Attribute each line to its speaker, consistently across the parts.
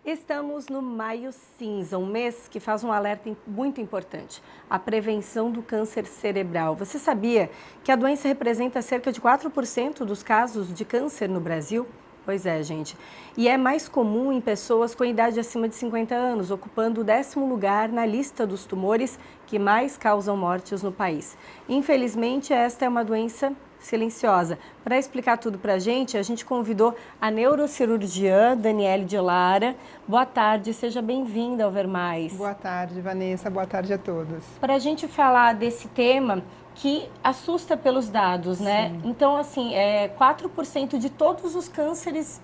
Speaker 1: Estamos no Maio Cinza, um mês que faz um alerta muito importante, a prevenção do câncer cerebral. Você sabia que a doença representa cerca de 4% dos casos de câncer no Brasil? Pois é, gente. E é mais comum em pessoas com idade acima de 50 anos, ocupando o 10º lugar na lista dos tumores que mais causam mortes no país. Infelizmente, esta é uma doença silenciosa. Para explicar tudo para a gente convidou a neurocirurgiã Daniele de Lara. Boa tarde, seja bem-vinda ao Ver Mais.
Speaker 2: Boa tarde, Vanessa. Boa tarde a todos.
Speaker 1: Para a gente falar desse tema que assusta pelos dados, né?
Speaker 2: Sim.
Speaker 1: Então, assim, 4% de todos os cânceres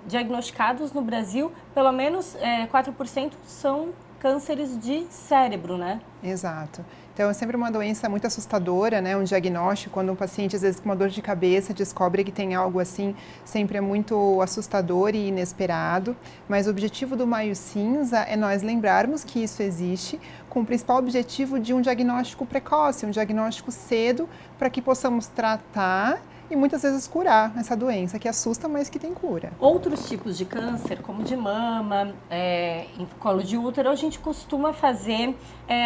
Speaker 1: diagnosticados no Brasil, pelo menos 4% são cânceres de cérebro, né?
Speaker 2: Exato. Então, é sempre uma doença muito assustadora, né? Um diagnóstico, quando um paciente, às vezes, com uma dor de cabeça, descobre que tem algo assim, sempre é muito assustador e inesperado. Mas o objetivo do Maio Cinza é nós lembrarmos que isso existe, com o principal objetivo de um diagnóstico precoce, um diagnóstico cedo, para que possamos tratar e muitas vezes curar essa doença que assusta, mas que tem cura.
Speaker 1: Outros tipos de câncer, como de mama, em colo de útero, a gente costuma fazer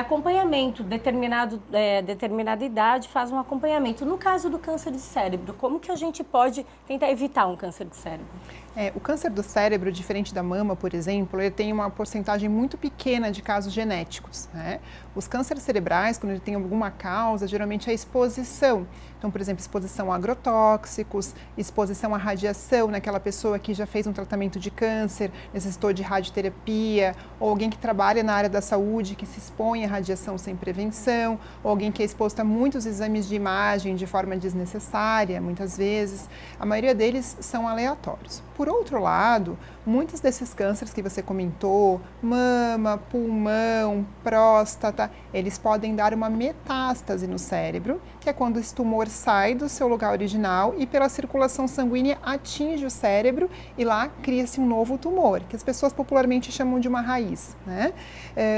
Speaker 1: acompanhamento, determinada idade faz um acompanhamento. No caso do câncer de cérebro, como que a gente pode tentar evitar um câncer de cérebro?
Speaker 2: O câncer do cérebro, diferente da mama, por exemplo, ele tem uma porcentagem muito pequena de casos genéticos, né? Os cânceres cerebrais, quando ele tem alguma causa, geralmente é a exposição. Então, por exemplo, exposição a agrotóxicos, exposição à radiação naquela pessoa que já fez um tratamento de câncer, necessitou de radioterapia, ou alguém que trabalha na área da saúde, que se expõe à radiação sem prevenção, ou alguém que é exposto a muitos exames de imagem de forma desnecessária, muitas vezes. A maioria deles são aleatórios. Por outro lado, muitos desses cânceres que você comentou, mama, pulmão, próstata, eles podem dar uma metástase no cérebro, que é quando esse tumor sai do seu lugar original e pela circulação sanguínea atinge o cérebro e lá cria-se um novo tumor, que as pessoas popularmente chamam de uma raiz, né?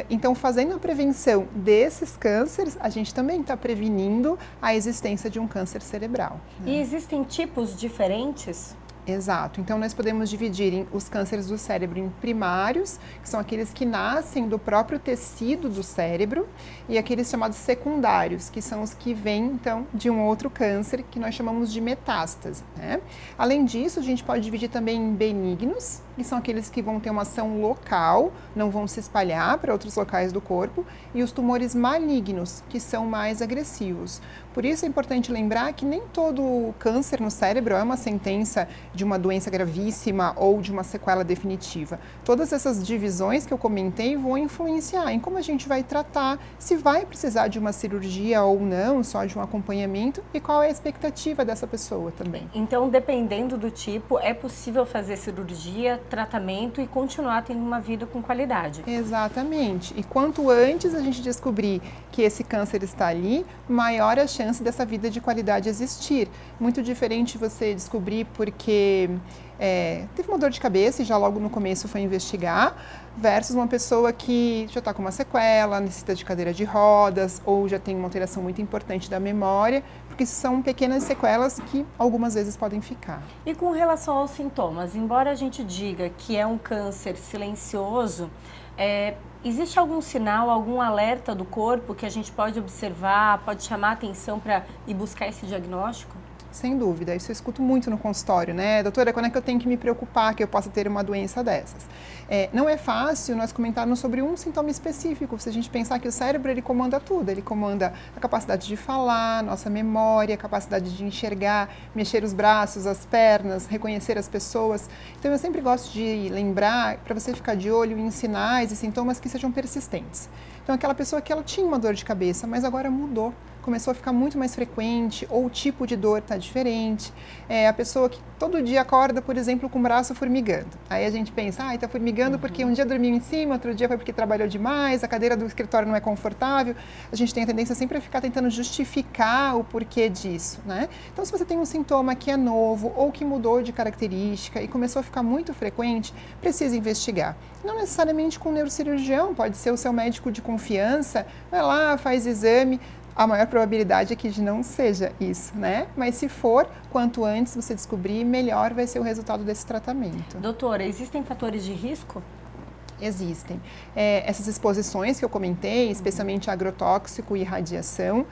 Speaker 2: Então, fazendo a prevenção desses cânceres, a gente também está prevenindo a existência de um câncer cerebral, né?
Speaker 1: E existem tipos diferentes?
Speaker 2: Exato. Então, nós podemos dividir os cânceres do cérebro em primários, que são aqueles que nascem do próprio tecido do cérebro, e aqueles chamados secundários, que são os que vêm, então, de um outro câncer, que nós chamamos de metástase, né? Além disso, a gente pode dividir também em benignos, que são aqueles que vão ter uma ação local, não vão se espalhar para outros locais do corpo, e os tumores malignos, que são mais agressivos. Por isso é importante lembrar que nem todo câncer no cérebro é uma sentença de uma doença gravíssima ou de uma sequela definitiva. Todas essas divisões que eu comentei vão influenciar em como a gente vai tratar, se vai precisar de uma cirurgia ou não, só de um acompanhamento, e qual é a expectativa dessa pessoa também.
Speaker 1: Então, dependendo do tipo, é possível fazer cirurgia, tratamento e continuar tendo uma vida com qualidade.
Speaker 2: Exatamente. E quanto antes a gente descobrir que esse câncer está ali, maior a chance dessa vida de qualidade existir. Muito diferente você descobrir porque teve uma dor de cabeça e já logo no começo foi investigar, versus uma pessoa que já está com uma sequela, necessita de cadeira de rodas ou já tem uma alteração muito importante da memória, porque são pequenas sequelas que algumas vezes podem ficar.
Speaker 1: E com relação aos sintomas, embora a gente diga que é um câncer silencioso, existe algum sinal, algum alerta do corpo que a gente pode observar, pode chamar a atenção para ir buscar esse diagnóstico?
Speaker 2: Sem dúvida, isso eu escuto muito no consultório, né? Doutora, quando é que eu tenho que me preocupar que eu possa ter uma doença dessas? Não é fácil nós comentarmos sobre um sintoma específico, se a gente pensar que o cérebro ele comanda tudo, ele comanda a capacidade de falar, nossa memória, a capacidade de enxergar, mexer os braços, as pernas, reconhecer as pessoas. Então eu sempre gosto de lembrar para você ficar de olho em sinais e sintomas que sejam persistentes. Então aquela pessoa que ela tinha uma dor de cabeça, mas agora mudou, começou a ficar muito mais frequente, ou o tipo de dor está diferente. A pessoa que todo dia acorda, por exemplo, com o braço formigando. Aí a gente pensa, está formigando porque um dia dormiu em cima, outro dia foi porque trabalhou demais, a cadeira do escritório não é confortável. A gente tem a tendência sempre a ficar tentando justificar o porquê disso, né? Então, se você tem um sintoma que é novo ou que mudou de característica e começou a ficar muito frequente, precisa investigar. Não necessariamente com um neurocirurgião, pode ser o seu médico de confiança, vai lá, faz exame. a maior probabilidade é que não seja isso, né? Mas se for, quanto antes você descobrir, melhor vai ser o resultado desse tratamento.
Speaker 1: Doutora, existem fatores de risco?
Speaker 2: Existem. Essas exposições que eu comentei, especialmente agrotóxico e radiação,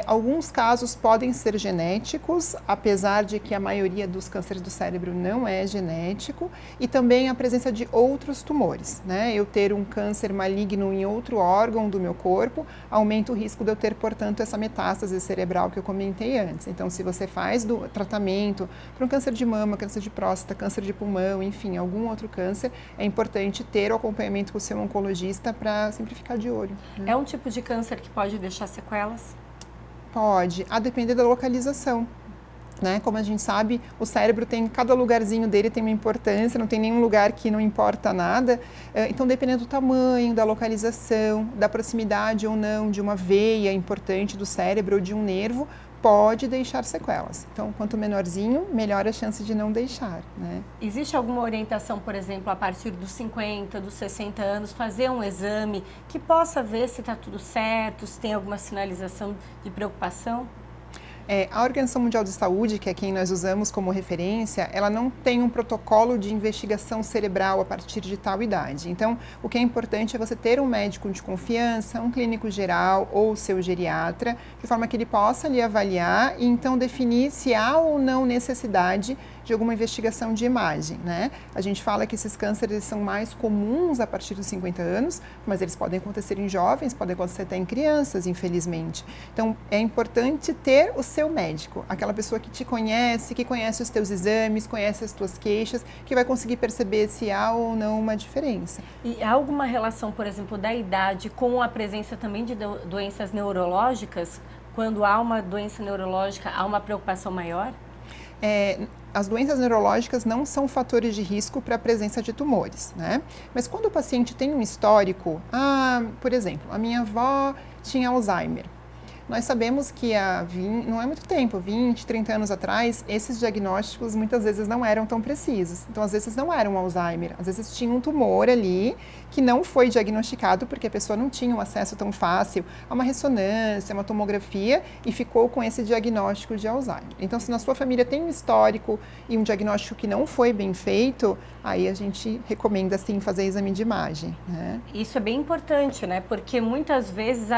Speaker 2: alguns casos podem ser genéticos, apesar de que a maioria dos cânceres do cérebro não é genético, e também a presença de outros tumores, né? Eu ter um câncer maligno em outro órgão do meu corpo aumenta o risco de eu ter, portanto, essa metástase cerebral que eu comentei antes. Então, se você faz do tratamento para um câncer de mama, câncer de próstata, câncer de pulmão, enfim, algum outro câncer, é importante ter o acompanhamento com o seu oncologista para sempre ficar de olho. Né?
Speaker 1: É um tipo de câncer que pode deixar sequelas?
Speaker 2: Pode, a depender da localização. Né? Como a gente sabe, o cérebro tem, cada lugarzinho dele tem uma importância, não tem nenhum lugar que não importa nada. Então, dependendo do tamanho, da localização, da proximidade ou não de uma veia importante do cérebro ou de um nervo, pode deixar sequelas. Então, quanto menorzinho, melhor a chance de não deixar, né?
Speaker 1: Existe alguma orientação, por exemplo, a partir dos 50, dos 60 anos, fazer um exame que possa ver se está tudo certo, se tem alguma sinalização de preocupação?
Speaker 2: A Organização Mundial de Saúde, que é quem nós usamos como referência, ela não tem um protocolo de investigação cerebral a partir de tal idade. Então, o que é importante é você ter um médico de confiança, um clínico geral ou seu geriatra, de forma que ele possa lhe avaliar e então definir se há ou não necessidade de alguma investigação de imagem, né? A gente fala que esses cânceres são mais comuns a partir dos 50 anos, mas eles podem acontecer em jovens, podem acontecer até em crianças, infelizmente. Então, é importante ter o seu médico, aquela pessoa que te conhece, que conhece os teus exames, conhece as tuas queixas, que vai conseguir perceber se há ou não uma diferença.
Speaker 1: E há alguma relação, por exemplo, da idade com a presença também de doenças neurológicas? Quando há uma doença neurológica, há uma preocupação maior?
Speaker 2: As doenças neurológicas não são fatores de risco para a presença de tumores, né? Mas quando o paciente tem um histórico, por exemplo, a minha avó tinha Alzheimer. Nós sabemos que não é muito tempo, 20, 30 anos atrás, esses diagnósticos muitas vezes não eram tão precisos. Então, às vezes não era um Alzheimer, às vezes tinha um tumor ali que não foi diagnosticado porque a pessoa não tinha um acesso tão fácil a uma ressonância, uma tomografia e ficou com esse diagnóstico de Alzheimer. Então, se na sua família tem um histórico e um diagnóstico que não foi bem feito, aí a gente recomenda sim fazer exame de imagem, né?
Speaker 1: Isso é bem importante, né? Porque muitas vezes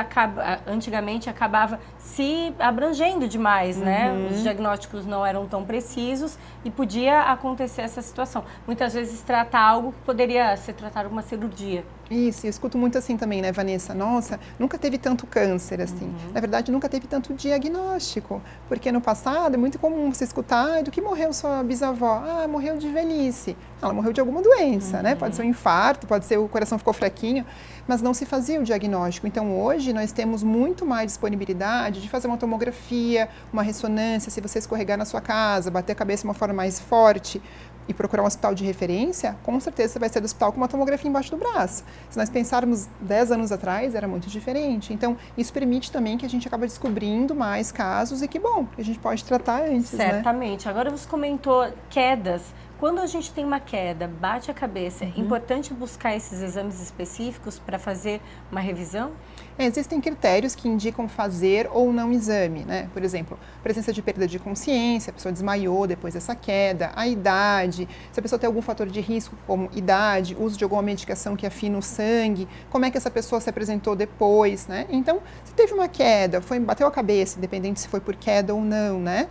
Speaker 1: antigamente acabava se abrangendo demais, né? Os diagnósticos não eram tão precisos e podia acontecer essa situação. Muitas vezes trata algo que poderia ser tratado com uma cirurgia.
Speaker 2: Isso, eu escuto muito assim também, né, Vanessa? Nossa, nunca teve tanto câncer, assim. Na verdade, nunca teve tanto diagnóstico, porque no passado é muito comum você escutar, do que morreu sua bisavó? Morreu de velhice. Ela morreu de alguma doença, né? Pode ser um infarto, pode ser o coração ficou fraquinho, mas não se fazia o diagnóstico. Então, hoje, nós temos muito mais disponibilidade de fazer uma tomografia, uma ressonância, se você escorregar na sua casa, bater a cabeça de uma forma mais forte, e procurar um hospital de referência, com certeza você vai ser do hospital com uma tomografia embaixo do braço. Se nós pensarmos 10 anos atrás, era muito diferente. Então, isso permite também que a gente acabe descobrindo mais casos e que bom, que a gente pode tratar antes,
Speaker 1: Certamente. Né? Agora você comentou quedas. Quando a gente tem uma queda, bate a cabeça, é importante buscar esses exames específicos para fazer uma revisão?
Speaker 2: Existem critérios que indicam fazer ou não exame, né? Por exemplo, presença de perda de consciência, a pessoa desmaiou depois dessa queda, a idade, se a pessoa tem algum fator de risco, como idade, uso de alguma medicação que afina o sangue, como é que essa pessoa se apresentou depois, né? Então, se teve uma queda, bateu a cabeça, independente se foi por queda ou não, né?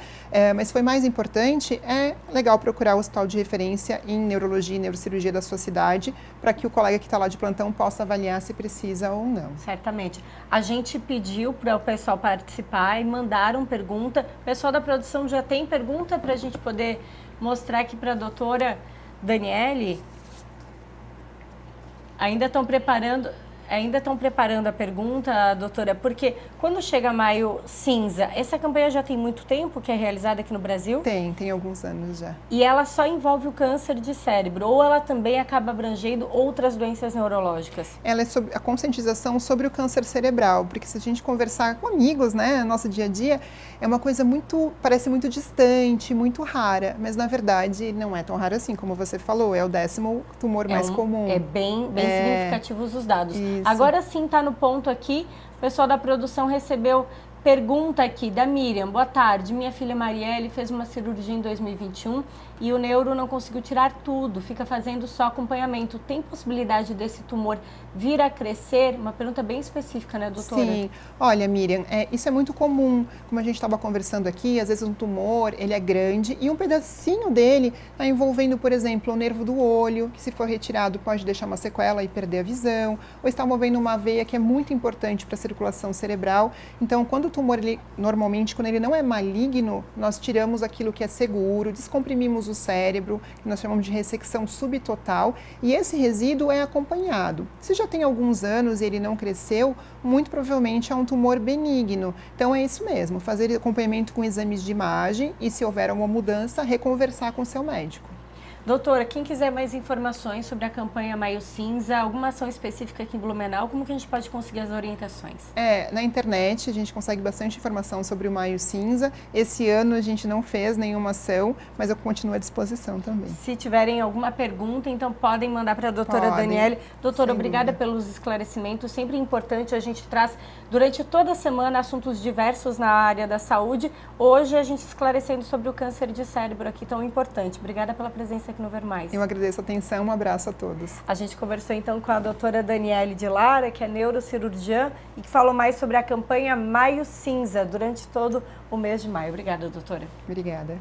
Speaker 2: Mas foi mais importante, é legal procurar o hospital de referência em neurologia e neurocirurgia da sua cidade, para que o colega que está lá de plantão possa avaliar se precisa ou não.
Speaker 1: Certamente. A gente pediu para o pessoal participar e mandaram pergunta. O pessoal da produção já tem pergunta para a gente poder mostrar aqui para a doutora Daniele. Ainda estão preparando a pergunta, doutora, porque quando chega Maio Cinza, essa campanha já tem muito tempo que é realizada aqui no Brasil?
Speaker 2: Tem alguns anos já.
Speaker 1: E ela só envolve o câncer de cérebro, ou ela também acaba abrangendo outras doenças neurológicas?
Speaker 2: Ela é sobre a conscientização sobre o câncer cerebral, porque se a gente conversar com amigos, né, no nosso dia a dia, é uma coisa parece muito distante, muito rara, mas na verdade não é tão rara assim, como você falou, é o 10º tumor mais comum.
Speaker 1: É bem significativos os dados.
Speaker 2: Isso.
Speaker 1: Agora sim está no ponto aqui, o pessoal da produção recebeu Pergunta aqui da Miriam. Boa tarde, minha filha Marielle fez uma cirurgia em 2021 e o neuro não conseguiu tirar tudo, fica fazendo só acompanhamento. Tem possibilidade desse tumor vir a crescer? Uma pergunta bem específica, né, doutora?
Speaker 2: Sim. Olha, Miriam, isso é muito comum. Como a gente estava conversando aqui, às vezes um tumor, ele é grande e um pedacinho dele está envolvendo, por exemplo, o nervo do olho, que se for retirado pode deixar uma sequela e perder a visão, ou está movendo uma veia que é muito importante para a circulação cerebral. Então, quando o tumor, normalmente, quando ele não é maligno, nós tiramos aquilo que é seguro, descomprimimos o cérebro, que nós chamamos de ressecção subtotal, e esse resíduo é acompanhado. Se já tem alguns anos e ele não cresceu, muito provavelmente é um tumor benigno. Então é isso mesmo, fazer acompanhamento com exames de imagem e, se houver alguma mudança, reconversar com seu médico.
Speaker 1: Doutora, quem quiser mais informações sobre a campanha Maio Cinza, alguma ação específica aqui em Blumenau, como que a gente pode conseguir as orientações?
Speaker 2: Na internet a gente consegue bastante informação sobre o Maio Cinza. Esse ano a gente não fez nenhuma ação, mas eu continuo à disposição também.
Speaker 1: Se tiverem alguma pergunta, então podem mandar para a doutora Daniele. Doutora, obrigada pelos esclarecimentos. Sempre importante, a gente traz durante toda a semana assuntos diversos na área da saúde. Hoje a gente esclarecendo sobre o câncer de cérebro aqui, tão importante. Obrigada pela presença aqui no Ver Mais.
Speaker 2: Eu agradeço a atenção, um abraço a todos.
Speaker 1: A gente conversou então com a doutora Daniele de Lara, que é neurocirurgiã e que falou mais sobre a campanha Maio Cinza durante todo o mês de maio. Obrigada, doutora.
Speaker 2: Obrigada.